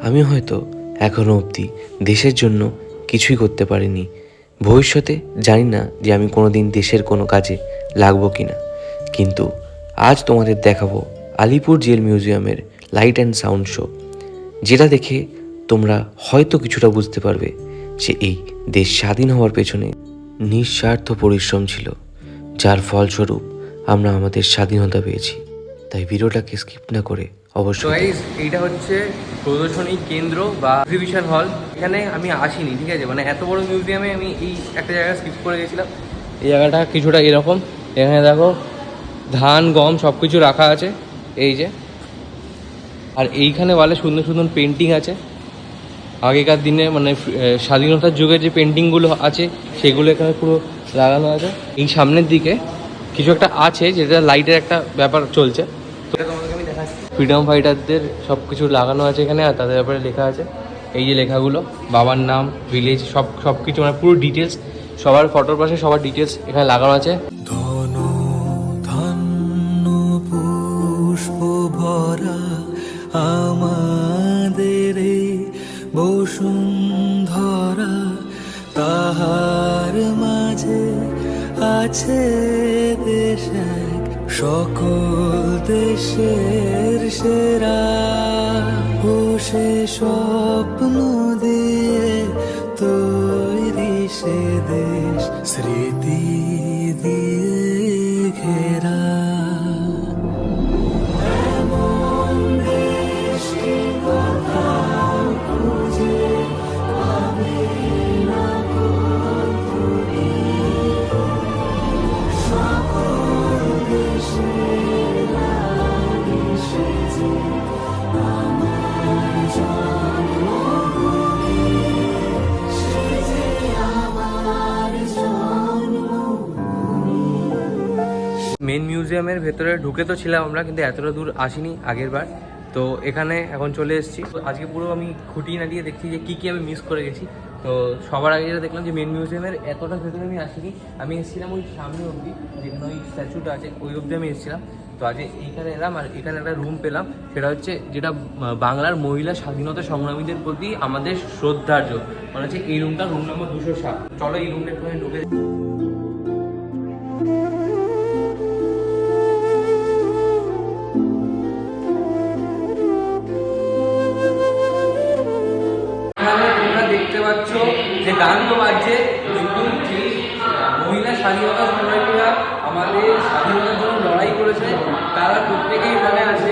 আমি হয়তো এখনও অবধি দেশের জন্য কিছুই করতে পারিনি। ভবিষ্যতে জানি না যে আমি কোনো দিন দেশের কোনো কাজে লাগবো কি না, কিন্তু আজ তোমাদের দেখাবো আলিপুর জেল মিউজিয়ামের লাইট অ্যান্ড সাউন্ড শো, যেটা দেখে তোমরা হয়তো কিছুটা বুঝতে পারবে যে এই দেশ স্বাধীন হওয়ার পেছনে নিঃস্বার্থ পরিশ্রম ছিল, যার ফলস্বরূপ আমরা আমাদের স্বাধীনতা পেয়েছি। তাই ভিডিওটাকে স্কিপ না করে অবশ্যই গাইস, এইটা হচ্ছে প্রদর্শনী কেন্দ্র বা এক্সিবিশন হল। এখানে আমি আসিনি, ঠিক আছে, মানে এত বড় মিউজিয়ামে আমি এই একটা জায়গা স্কিপ করে গেছিলাম। এই জায়গাটা কিছুটা এরকম, এখানে দেখো ধান গম সব কিছু রাখা আছে এই যে। আর এইখানে বলে সুন্দর সুন্দর পেন্টিং আছে আগেকার দিনে, মানে স্বাধীনতার যুগে যে পেন্টিংগুলো আছে সেগুলো এখানে পুরো লাগানো আছে। এই সামনের দিকে কিছু একটা আছে যেটা লাইটের একটা ব্যাপার চলছে, তোমাকে আমি দেখাচ্ছি। ফ্রিডম ফাইটারদের সব কিছু লাগানো আছে এখানে, আর তাদের ব্যাপারে লেখা আছে। এই যে লেখাগুলো, বাবার নাম, ভিলেজ, সব কিছু, মানে পুরো ডিটেলস, সবার ফটোর পাশে সবার ডিটেলস এখানে লাগানো আছে। ধন ধন্য পুষ্প ভরা আমাদের বসুন্ধরা, তাহার মাঝে আছে দেশ এক, সকল দেশের সেরা। ও সে স্বপ্ন দিয়ে তৈরি সে দেশ, স্মৃতি দিয়ে ঘেরা। এমন দেশ কি কোথাও খুঁজে পাবে না কখনো, সকল দেশের লাগে সেজে আমার জন্মভূমি, সেজে আমার জন্মভূমি। মেন মিউজিয়ামের ভেতরে ঢুকে তো ছিলাম আমরা, কিন্তু এতটা দূর আসিনি আগের বার। তো এখানে এখন চলে এসেছি। তো আজকে পুরো আমি খুঁটিয়ে না দিয়ে দেখছি যে কী আমি মিস করে গেছি। তো সবার আগে যেটা দেখলাম যে মেন মিউজিয়ামের এতটা ভেতরে আমি আসিনি, আমি এসেছিলাম ওই সামনে অবধি, যেখানে ওই স্ট্যাচুটা আছে ওই অবধি আমি এসেছিলাম। তো আজকে এইখানে এলাম, আর এখানে একটা রুম পেলাম, সেটা হচ্ছে যেটা বাংলার মহিলা স্বাধীনতা সংগ্রামীদের প্রতি আমাদের শ্রদ্ধার্য, মানে হচ্ছে এই রুমটা, রুম নম্বর 207। চলো এই রুমটা একটু ঢুকে। তোমরা দেখতে পাচ্ছ যে গান তো বাজছে, কিন্তু যে মহিলা স্বাধীনতা সংগ্রামীরা আমাদের স্বাধীনতার জন্য লড়াই করেছে তারা প্রত্যেকেই এখানে আছে।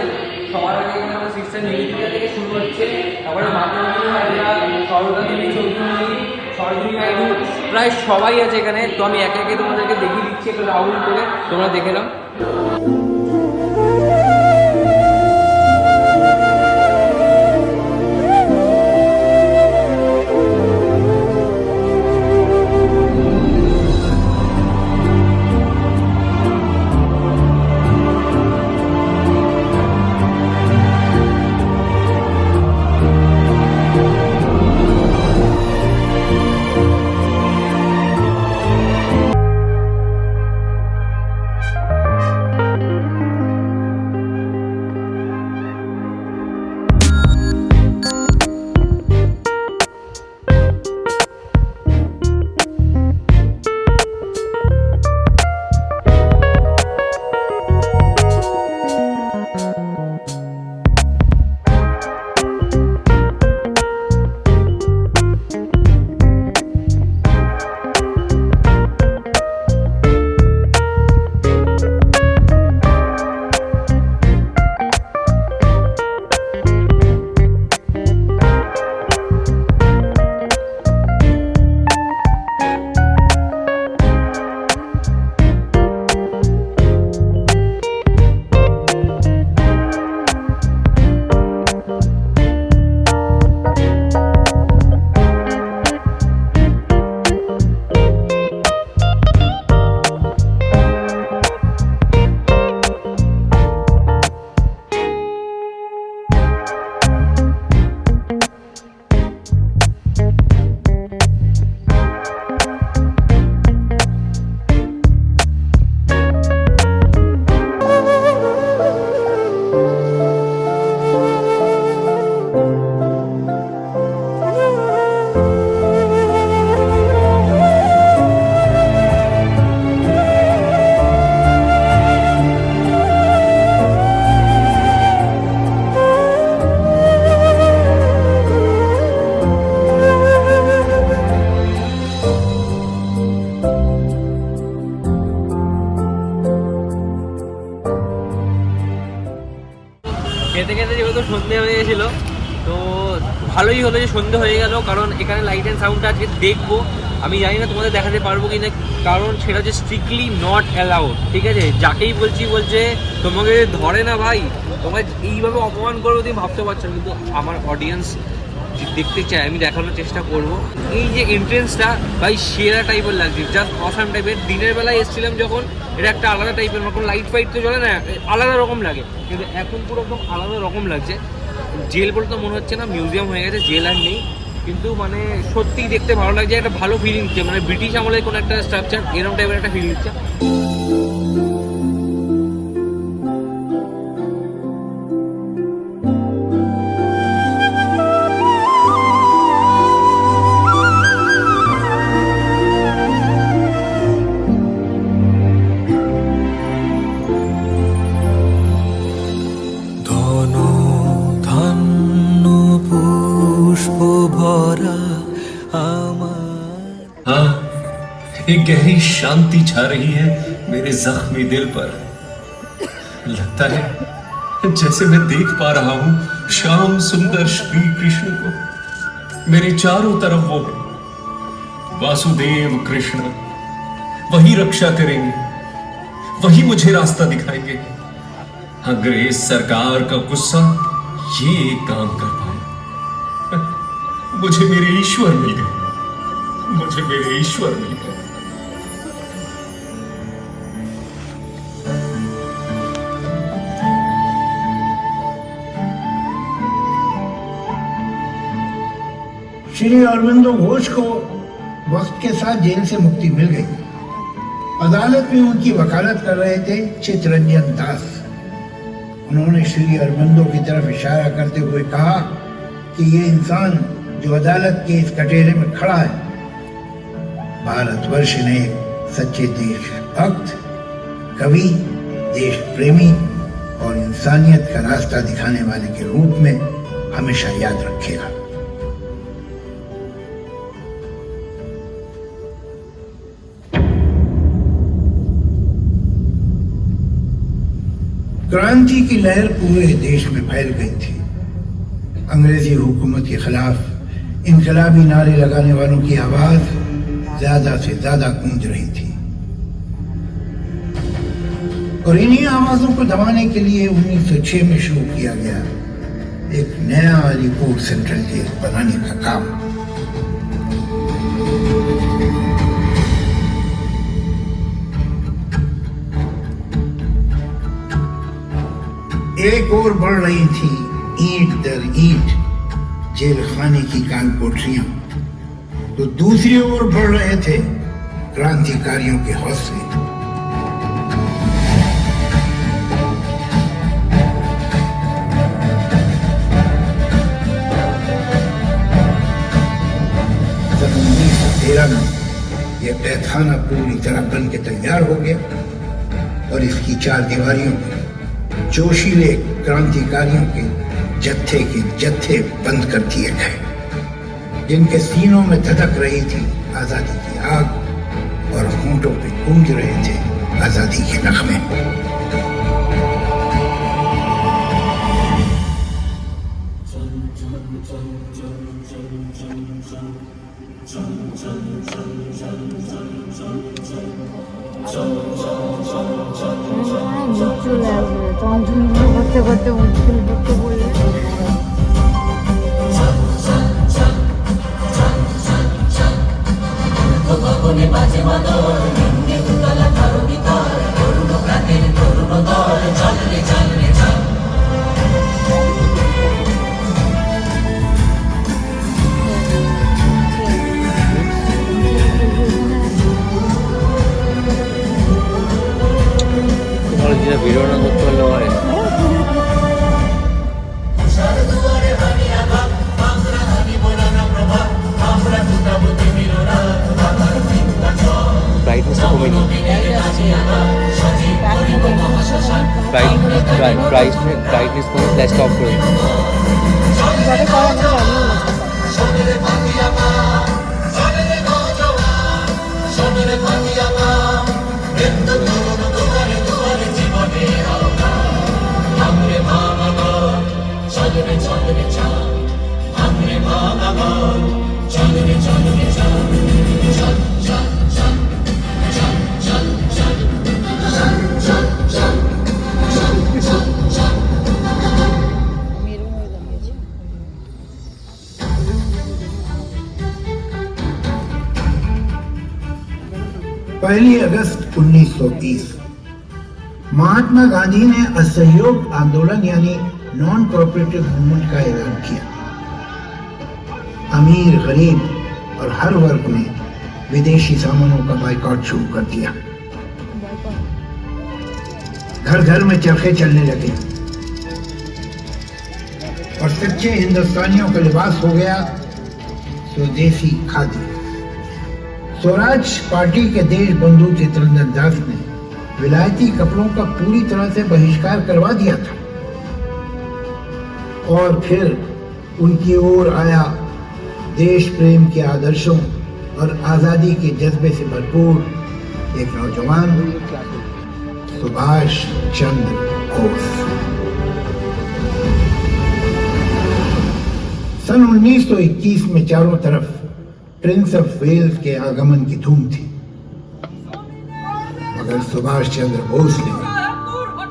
সবার আগে এখানে আমার সিস্টার নিবেদিতা থেকে শুরু হচ্ছে, তারপরে মাতঙ্গিনী হাজরা, সরদা দেবী চৌধুরী, সরোজিনী নাইডু, প্রায় সবাই আছে এখানে। তো আমি একে একে তোমাদেরকে দেখিয়ে দিচ্ছি একটু রাউন্ড করে, তোমরা দেখে নাও। তো ভালোই হলো যে সন্ধে হয়ে গেল, কারণ এখানে লাইট অ্যান্ড সাউন্ডটা আজকে দেখবো। আমি জানি না তোমাদের দেখাতে পারবো কি না, কারণ সেটা হচ্ছে স্ট্রিক্টলি নট অ্যালাউড, ঠিক আছে? যাকেই বলছে তোমাকে ধরে না ভাই, তোমাকে এইভাবে অপমান করবো তুমি ভাবতে পারছো না, কিন্তু আমার অডিয়েন্স দেখতে চাই, আমি দেখানোর চেষ্টা করব। এই যে এন্ট্রেন্সটা ভাই সেরা টাইপের লাগছে, জাস্ট অসাম টাইপের। দিনের বেলায় এসেছিলাম যখন, এটা একটা আলাদা টাইপের, কোনো লাইট ফাইট তো চলে না, আলাদা রকম লাগে, কিন্তু এখন পুরো একদম আলাদা রকম লাগছে। জেল বলে তো মনে হচ্ছে না, মিউজিয়াম হয়ে গেছে, জেল আর নেই, কিন্তু মানে সত্যিই দেখতে ভালো লাগছে, একটা ভালো ফিলিং দিচ্ছে, মানে ব্রিটিশ আমলের কোনো একটা স্ট্রাকচার এরকম টাইপের একটা ফিল দিচ্ছে। ধন ধন্য পুষ্প ভরা আমার। हाँ, एक गहरी शांति छा रही है मेरे जख्मी दिल पर। लगता है जैसे मैं देख पा रहा हूं श्याम सुंदर श्री कृष्ण को। मेरे चारों तरफ वो है, वासुदेव कृष्ण। वही रक्षा करेंगे, वही मुझे रास्ता दिखाएंगे। अंग्रेज सरकार का गुस्सा ये एक काम कर पाए। मुझे मेरे ईश्वर मिल गए, मुझे मेरे ईश्वर मिल गए। श्री अरविंदो घोष को वक्त के साथ जेल से मुक्ति मिल गई। अदालत में उनकी वकालत कर रहे थे चित्तरंजन दास। उन्होंने श्री अरविंदो की तरफ इशारा करते हुए कहा कि ये इंसान जो अदालत के इस कटोरे में खड़ा है, भारतवर्ष ने सच्चे देशभक्त, कवि, देश प्रेमी और इंसानियत का रास्ता दिखाने वाले के रूप में हमेशा याद रखेगा। क्रांति की लहर पूरे देश में फैल गई थी। अंग्रेजी हुकूमत के खिलाफ इनकलाबी नारे लगाने वालों की आवाज ज्यादा से ज्यादा गूंज रही थी, और इन्हीं आवाजों को दबाने के लिए 1906 में शुरू किया गया एक नया अलीपुर सेंट्रल जेल बनाने का काम। एक और बढ़ रही थी ईंट दर ईंट जेल खाने की काल कोठरियां, तो दूसरी ओर बढ़ रहे थे क्रांतिकारियों के हौसले। सन 1913 में यह तहखाना पूरी तरह बन के तैयार हो गया, और इसकी चार दीवारियों पर जोशीले क्रांतिकारियों के जत्थे बंद कर दिए गए, जिनके सीनों में धधक रही थी आजादी की आग, और होंठों पे गूंज रहे थे आजादी के नगमे। চলে আসবে তখন ঝুমঝুম করতে করতে মুশকিল করতে বললে তোমার যেটা ভিডিও না করতে পারলে হয়। ব্রাইটনেসটা কমে নি, ব্রাইটনেস কমে ফ্ল্যাশটা অফ করে দিই। যাতে করা না জানিও না চন্দ্রে চন্দ্রে চাঁদ 1 अगस्त 1920 महात्मा गांधी ने असहयोग आंदोलन यानी नॉन कोऑपरेटिव मूवमेंट का ऐलान किया। अमीर, गरीब और हर वर्ग ने विदेशी सामानों का बाइकआउट शुरू कर दिया। घर घर में चरखे चलने लगे और सच्चे हिंदुस्तानियों का लिबास हो गया स्वदेशी खादी। स्वराज पार्टी के देश बंधु चित्तरंजन दास ने विलायती कपड़ों का पूरी तरह से बहिष्कार करवा दिया था और फिर उनकी ओर आया देश प्रेम के आदर्शों और आजादी के जज्बे से भरपूर एक नौजवान, सुभाष चंद्र बोस। सन 1921 में चारों तरफ प्रिंस ऑफ वेल्स के आगमन की धूम थी, मगर सुभाष चंद्र बोस ने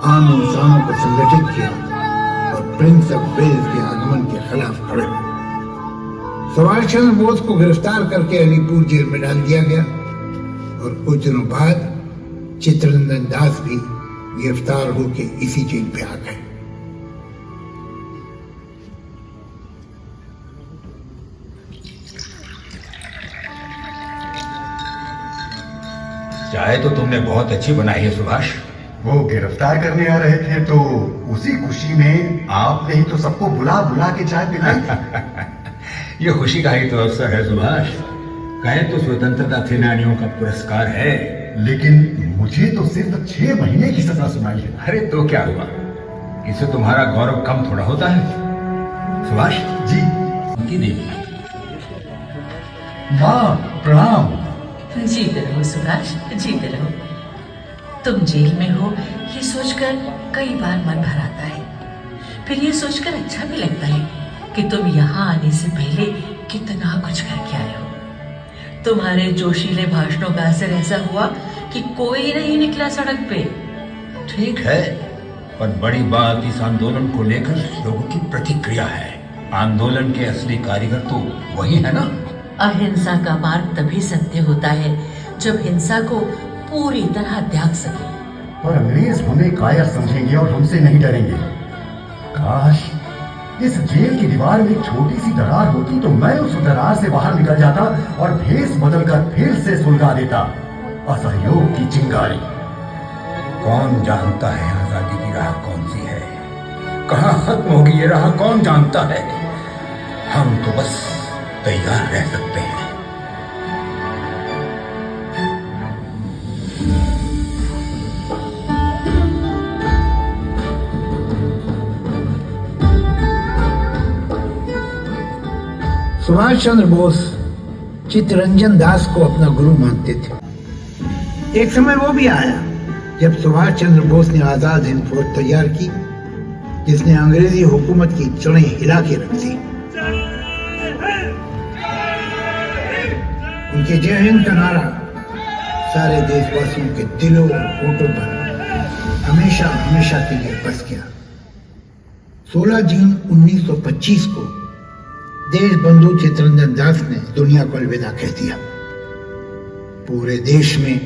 आम इंसानों को संगठित किया और प्रिंस ऑफ वेल्स के आगमन के खिलाफ खड़े हुए। सुभाष चंद्र बोस को गिरफ्तार करके अलीपुर जेल में डाल दिया गया और कुछ दिनों बाद चित्तरंजन दास भी गिरफ्तार होकर इसी जेल पे आ गए। चाय तो तुमने बहुत अच्छी बनाई है सुभाष। वो गिरफ्तार करने आ रहे थे तो उसी खुशी में आपने ही तो सबको बुला बुला के चाय पिलाई। ये खुशी का ही तो अवसर है सुभाष। कहे तो स्वतंत्रता सेनानियों का पुरस्कार है, लेकिन मुझे तो सिर्फ 6 महीने की सजा सुनाई है। अरे तो क्या हुआ, इससे तुम्हारा गौरव कम थोड़ा होता है। सुभाष जी। उनकी देवी माँ प्रणाम। जीते रहो सुभाष, जीते रहो। तुम जेल में हो ये सोचकर कई बार मन भर आता है, फिर ये सोचकर अच्छा भी लगता है कि तुम यहाँ आने से पहले कितना कुछ करके आए हो। तुम्हारे जोशीले भाषणों का असर ऐसा हुआ कि कोई नहीं निकला सड़क पे। ठीक है, पर बड़ी बात इस आंदोलन को लेकर लोगों की प्रतिक्रिया है। आंदोलन के असली कारीगर तो वही है ना। अहिंसा का मार्ग तभी सत्य होता है जब हिंसा को पूरी तरह त्याग सके। और अंग्रेज हमें कायर समझेंगे और हमसे नहीं डरेंगे। काश इस जेल की दीवार में एक छोटी सी दरार होती तो मैं उस दरार से बाहर निकल जाता और भेष बदलकर फिर से सुलगा देता असहयोग की चिंगारी। कौन जानता है आजादी की राह कौन सी है, कहाँ खत्म होगी ये राह कौन जानता है। हम तो बस तैयार रह सकते हैं। सुभाष चंद्र बोस चित्तरंजन दास को अपना गुरु मानते थे। एक समय वो भी आया जब सुभाष चंद्र बोस ने आजाद हिंद फौज तैयार की, जिसने अंग्रेजी हुकूमत की जड़ें हिला के रख दी। उनके जय हिंद का नारा सारे देशवासियों के दिलों और होठों पर हमेशा हमेशा के लिए बस गया। 16 जून 1925 को देश बंधु चित्तरंजन दास ने दुनिया को अलविदा कह दिया। पूरे देश में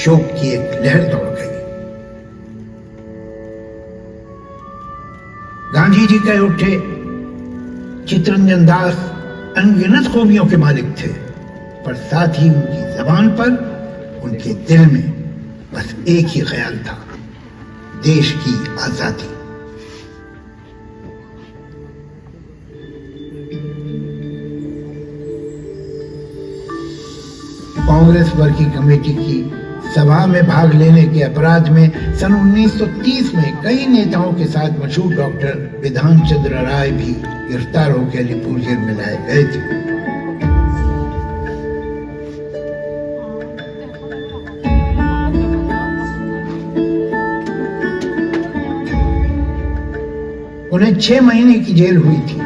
शोक की एक लहर दौड़ गई। गांधी जी कह उठे, चित्तरंजन दास अनगिनत खूबियों के मालिक थे, पर साथ ही उनकी जबान पर, उनके दिल में बस एक ही ख्याल था, देश की आजादी। कांग्रेस वर्किंग कमेटी की सभा में भाग लेने के अपराध में सन 1930 में कई नेताओं के साथ मशहूर डॉक्टर विधान चंद्र राय भी गिरफ्तार होकर अलीपुर जेल में लाए गए थे। उन्हें 6 महीने की जेल हुई थी।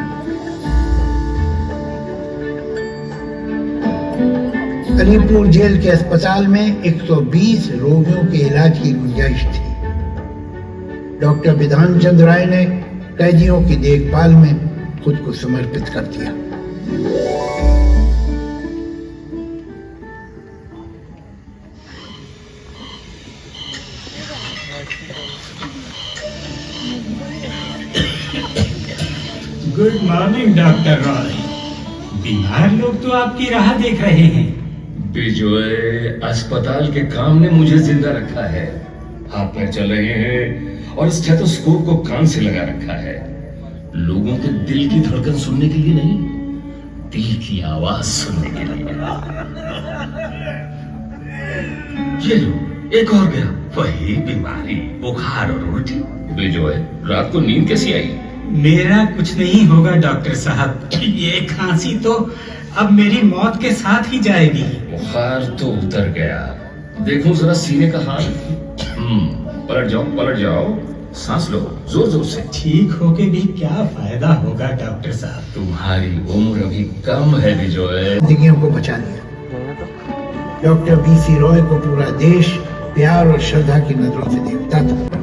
अलीपुर जेल के अस्पताल में 120 रोगियों के इलाज की गुंजाइश थी। डॉक्टर विधान चंद्र राय ने कैदियों की देखभाल में खुद को समर्पित कर दिया। Good morning doctor Roy. बीमार लोग तो आपकी राह देख रहे हैं। विजय, अस्पताल के काम ने मुझे जिंदा रखा है। हाथ पैर चल रहे हैं और स्टेथोस्कोप को कान से लगा रखा है। लोगों के दिल की धड़कन सुनने के लिए नहीं, दिल की आवाज सुनने के लिए। ये लो, एक और गया। वही बीमारी, बुखार और उल्टी। विजय, रात को नींद कैसी आई? मेरा कुछ नहीं होगा डॉक्टर साहब। ये खांसी तो अब मेरी मौत के साथ ही जाएगी। बुखार तो उतर गया। देखो जरा सीने का हाल। पलट जाओ, पलट जाओ। सांस लो जोर जोर से। ठीक होके भी क्या फायदा होगा डॉक्टर साहब? तुम्हारी उम्र अभी कम है विजय। जिंदगियों को बचा लिया। डॉक्टर बीसी रॉय को पूरा देश प्यार और श्रद्धा की नजरों से देखता था।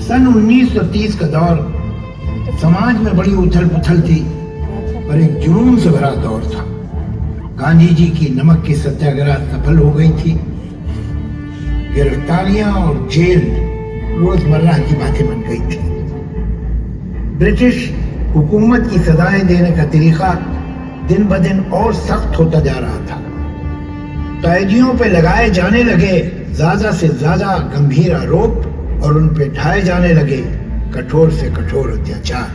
सन 1930 का दौर समाज में बड़ी उथल पुथल थी और एक जुनून से भरा दौर था। गांधी जी की नमक की सत्याग्रह सफल हो गई थी। गिरफ्तारियां और जेल रोजमर्रा की बातें बन गई थी। ब्रिटिश हुकूमत की सजाएं देने का तरीका दिन ब दिन और सख्त होता जा रहा था। कैदियों पे लगाए जाने लगे ज्यादा से ज्यादा गंभीर आरोप और उन पे ढाए जाने लगे कठोर से कठोर अत्याचार।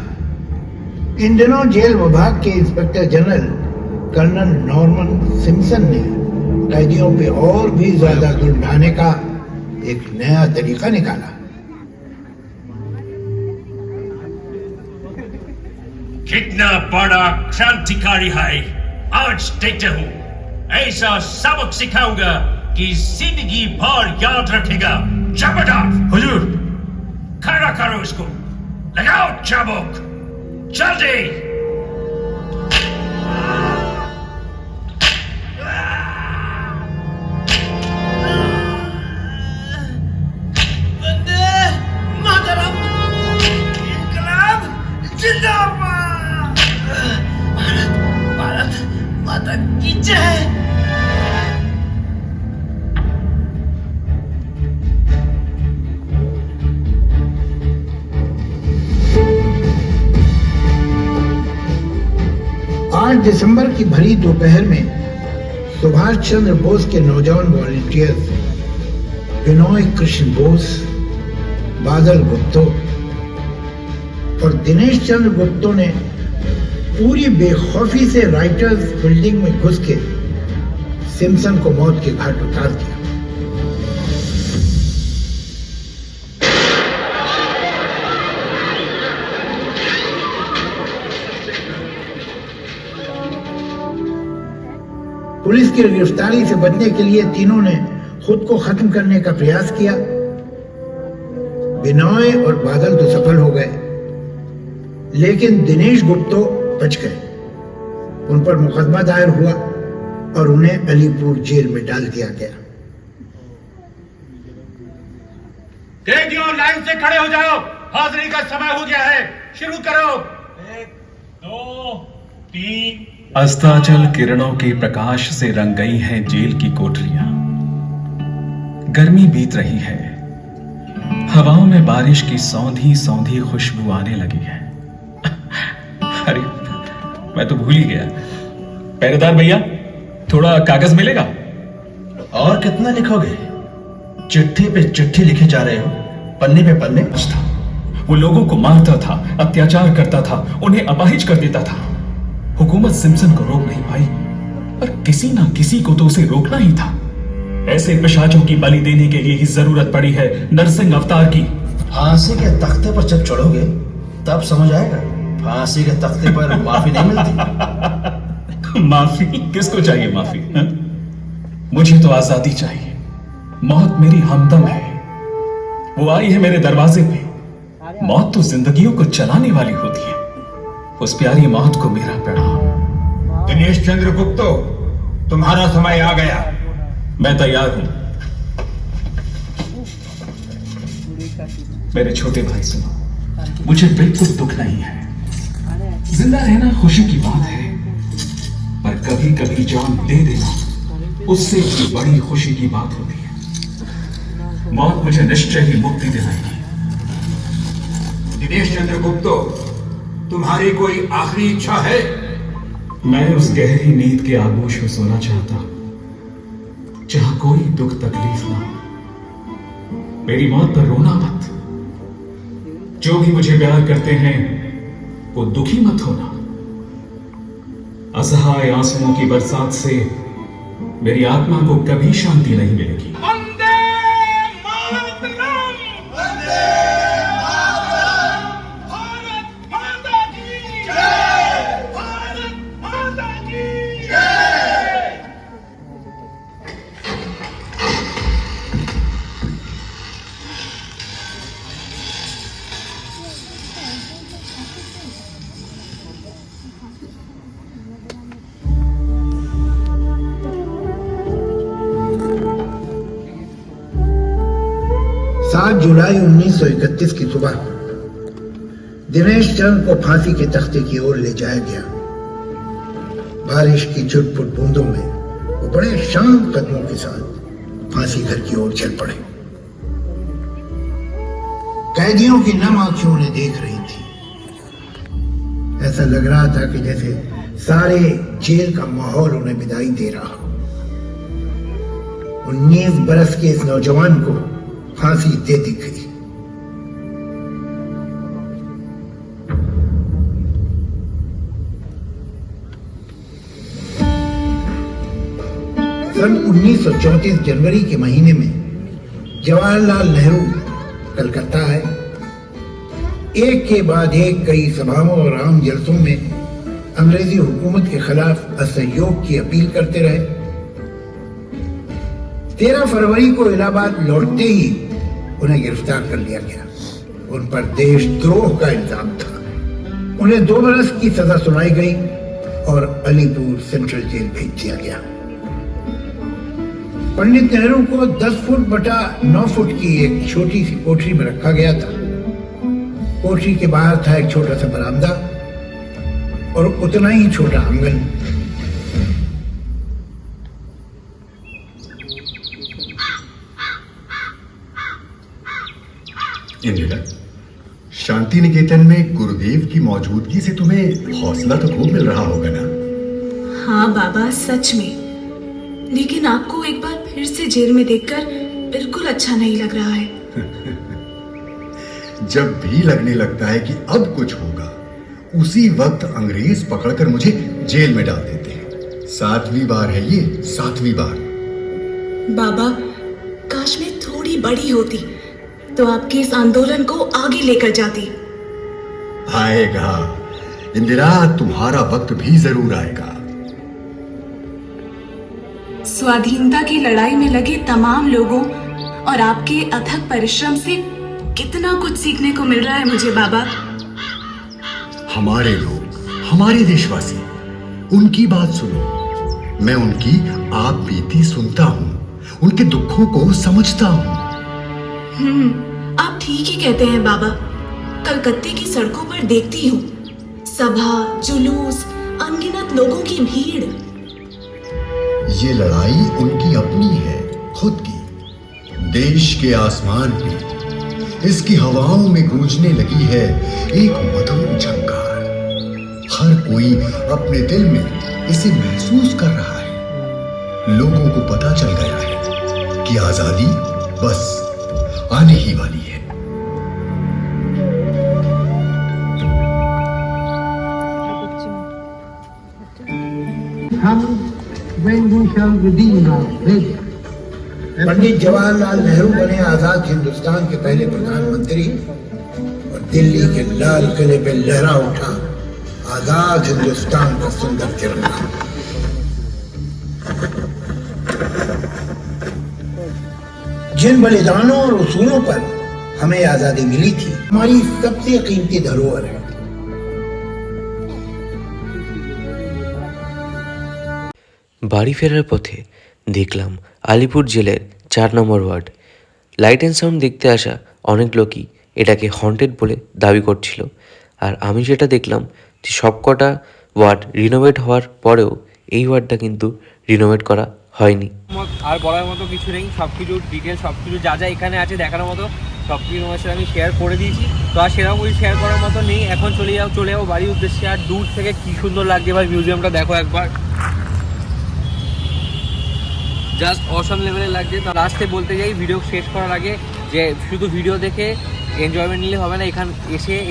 इन दिनों जेल विभाग के inspector general colonel Norman Simpson ने कैदियों पे और भी ज्यादा जुल्म ढाने का एक नया तरीका निकाला। कितना बड़ा क्रांतिकारी है, आज देखते हो। ऐसा सबक सिखाऊंगा कि जिंदगी भर याद रखेगा। जबरदस्त हुजूर, खड़ा करो इसको, लगाओ चाबुक जल्दी। दिसंबर की भरी दोपहर में सुभाष चंद्र बोस के नौजवान वॉलंटियर्स विनोय कृष्ण बोस, बादल गुप्तो और दिनेश चंद्र गुप्तो ने पूरी बेखौफी से राइटर्स बिल्डिंग में घुस के सिम्पसन को मौत के घाट उतार दिया। पुलिस की गिरफ्तारी से बचने के लिए तीनों ने खुद को खत्म करने का प्रयास किया। विनोय और बादल तो सफल हो गए, लेकिन दिनेश गुप्तो बच गए। उन पर मुकदमा दायर हुआ और उन्हें अलीपुर जेल में डाल दिया गया। कैदियों, लाइन से खड़े हो जाओ, हाजिरी का समय हो गया है, शुरू करो। 1 2 3। अस्ताचल किरणों के प्रकाश से रंग गई हैं जेल की कोठरियां। गर्मी बीत रही है, हवाओं में बारिश की सौंधी सौंधी खुशबू आने लगी है। अरे मैं तो भूल ही गया। पहरेदार भैया, थोड़ा कागज मिलेगा? और कितना लिखोगे? चिट्ठी पे चिट्ठी लिखे जा रहे हो, पन्ने पे पन्ने। वो लोगों को मारता था, अत्याचार करता था, उन्हें अपाहिज कर देता था। हुकूमत सिम्पसन को रोक नहीं पाई, पर किसी ना किसी को तो उसे रोकना ही था। ऐसे पिशाचों की बलि देने के लिए ही जरूरत पड़ी है नरसिंह अवतार की। फांसी के तख्ते पर जब चढ़ोगे तब समझ आएगा, फांसी के तख्ते पर माफी नहीं मिलती। माफी? किसको चाहिए माफी? मुझे तो आजादी चाहिए। मौत मेरी हमदम है, वो आई है मेरे दरवाजे पे। मौत तो जिंदगियों को चलाने वाली होती है, उस प्यारी मौत को मेरा प्रणाम। दिनेश चंद्र गुप्तो, तुम्हारा समय आ गया। मैं तैयार हूं। मेरे छोटे भाई सुनो, मुझे बिल्कुल दुख नहीं है। जिंदा रहना खुशी की बात है, पर कभी कभी जान दे देना उससे भी बड़ी खुशी की बात होती है। मौत मुझे निश्चय ही मुक्ति दिलाएगी। दिनेश चंद्र गुप्तो, तुम्हारी कोई आखिरी इच्छा है? मैं उस गहरी नींद के आगोश में सोना चाहता हूं जहां कोई दुख तकलीफ ना हो। मेरी मौत पर रोना मत। जो भी मुझे प्यार करते हैं वो दुखी मत होना। असहाय आंसुओं की बरसात से मेरी आत्मा को कभी शांति नहीं मिलेगी। जुलाई 1931 की सुबह दिनेश चंद को फांसी के तख्ते की ओर ले जाया गया। बारिश की छुटपुट बूंदों में वो बड़े शांत कदमों के साथ फांसी घर की ओर चल पड़े। कैदियों की नम आंखें उन्हें देख रही थी। ऐसा लग रहा था कि जैसे सारे जेल का माहौल उन्हें विदाई दे रहा हो। 19 बरस के इस नौजवान को फांसी दे दी गई। सन 1934 जनवरी के महीने में जवाहरलाल नेहरू कलकत्ता आए। एक के बाद एक कई सभाओं और आम जलसों में अंग्रेजी हुकूमत के खिलाफ असहयोग की अपील करते रहे। 13 फरवरी को इलाहाबाद लौटते ही उन्हें गिरफ्तार कर लिया गया। उन पर देशद्रोह का इल्जाम था। उन्हें 2 बरस की सजा सुनाई गई और अलीपुर सेंट्रल जेल भेज दिया गया। पंडित नेहरू को 10 फुट बटा 9 फुट की एक छोटी सी कोठरी में रखा गया था। कोठरी के बाहर था एक छोटा सा बरामदा और उतना ही छोटा आंगन। इंदिरा, शांति निकेतन में गुरुदेव की मौजूदगी से तुम्हें हौसला तो खूब मिल रहा होगा ना? हाँ बाबा, सच में। लेकिन आपको एक बार फिर से जेल में देखकर बिल्कुल अच्छा नहीं लग रहा है। जब भी लगने लगता है कि अब कुछ होगा, उसी वक्त अंग्रेज पकड़कर मुझे जेल में डाल देते हैं। 7वीं बार है ये, 7वीं बार। बाबा, काश मैं थोड़ी बड़ी होती तो आपके इस आंदोलन को आगे लेकर जाती। आएगा इंदिरा, तुम्हारा वक्त भी जरूर आएगा। स्वाधीनता की लड़ाई में लगे तमाम लोगों और आपके अथक परिश्रम से कितना कुछ सीखने को मिल रहा है मुझे बाबा। हमारे लोग, हमारे देशवासी, उनकी बात सुनो। मैं उनकी आप बीती सुनता हूँ, उनके दुखों को समझता हूँ। आप ठीक ही कहते हैं बाबा। कलकत्ते की सड़कों पर देखती हूँ सभा, जुलूस, अनगिनत लोगों की भीड़। ये लड़ाई उनकी अपनी है, खुद की। देश के आसमान पे, इसकी हवाओं में गूंजने लगी है एक मधुर झंकार। हर कोई अपने दिल में इसे महसूस कर रहा है। लोगों को पता चल गया है कि आजादी बस आने ही वाली है। पंडित जवाहरलाल नेहरू बने आजाद हिंदुस्तान के पहले प्रधानमंत्री और दिल्ली के लाल किले पे लहरा उठा आजाद हिंदुस्तान का सुंदर तिरंगा। जिन बलिदानों और उसूलों पर हमें आजादी मिली थी, हमारी सबसे कीमती धरोहर है। বাড়ি ফেরার পথে দেখলাম আলিপুর জেলের 4 নম্বর ওয়ার্ড। লাইট অ্যান্ড সাউন্ড দেখতে আসা অনেক লোকই এটাকে হন্টেড বলে দাবি করছিল। আর আমি যেটা দেখলাম যে সবকটা ওয়ার্ড রিনোভেট হওয়ার পরেও এই ওয়ার্ডটা কিন্তু রিনোভেট করা হয়নি। আর বলার মতো কিছু নেই, সব কিছু ডিটেল সব কিছু যা যা এখানে আছে দেখানোর মতো সব কিছু তোমার সাথে আমি শেয়ার করে দিয়েছি। তো আর সেরকম কিছু শেয়ার করার মতো নেই। এখন চলে যাও বাড়ির উদ্দেশ্যে। আর দূর থেকে কি সুন্দর লাগছে ভাই, মিউজিয়ামটা দেখো একবার, জাস্ট অসম লেভেলের লাগছে। তো লাস্টে বলতে যাই ভিডিও শেষ করার আগে যে শুধু ভিডিও দেখে এনজয়মেন্ট নিলে হবে না,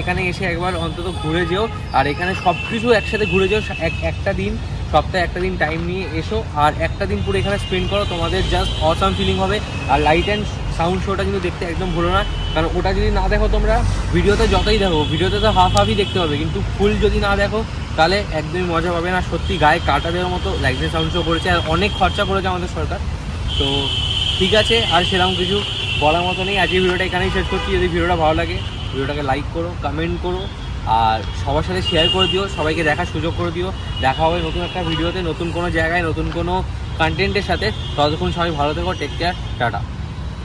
এখানে এসে একবার অন্তত ঘুরে যেও। আর এখানে সব কিছু একসাথে ঘুরে যেও, একটা দিন সপ্তাহে একটা দিন টাইম নিয়ে এসো আর একটা দিন পুরো এখানে স্পেন্ড করো, তোমাদের জাস্ট অসাম ফিলিং হবে। আর লাইট অ্যান্ড সাউন্ড শোটা কিন্তু দেখতে একদম ভুলো না, কারণ ওটা যদি না দেখো তোমরা ভিডিওতে যতই দেখো, ভিডিওতে তো হাফই দেখতে হবে, কিন্তু ফুল যদি না দেখো তাহলে একদমই মজা পাবে না। সত্যি গায়ে কাটা দেওয়ার মতো লাইট অ্যান্ড সাউন্ড শো করেছে, আর অনেক খরচা করেছে আমাদের সরকার। তো ঠিক আছে, আর সেরকম কিছু বলার মতো নেই। আজকে ভিডিওটা এখানেই শেষ করছি। যদি ভিডিওটা ভালো লাগে ভিডিওটাকে লাইক করো, কমেন্ট করো আর সবার সাথে শেয়ার করে দিও, সবাইকে দেখার সুযোগ করে দিও। দেখা হবে নতুন একটা ভিডিওতে, নতুন কোনো জায়গায়, নতুন কোনো কন্টেন্টের সাথে। ততক্ষণ সবাই ভালো থেকো, টেক কেয়ার, টাটা।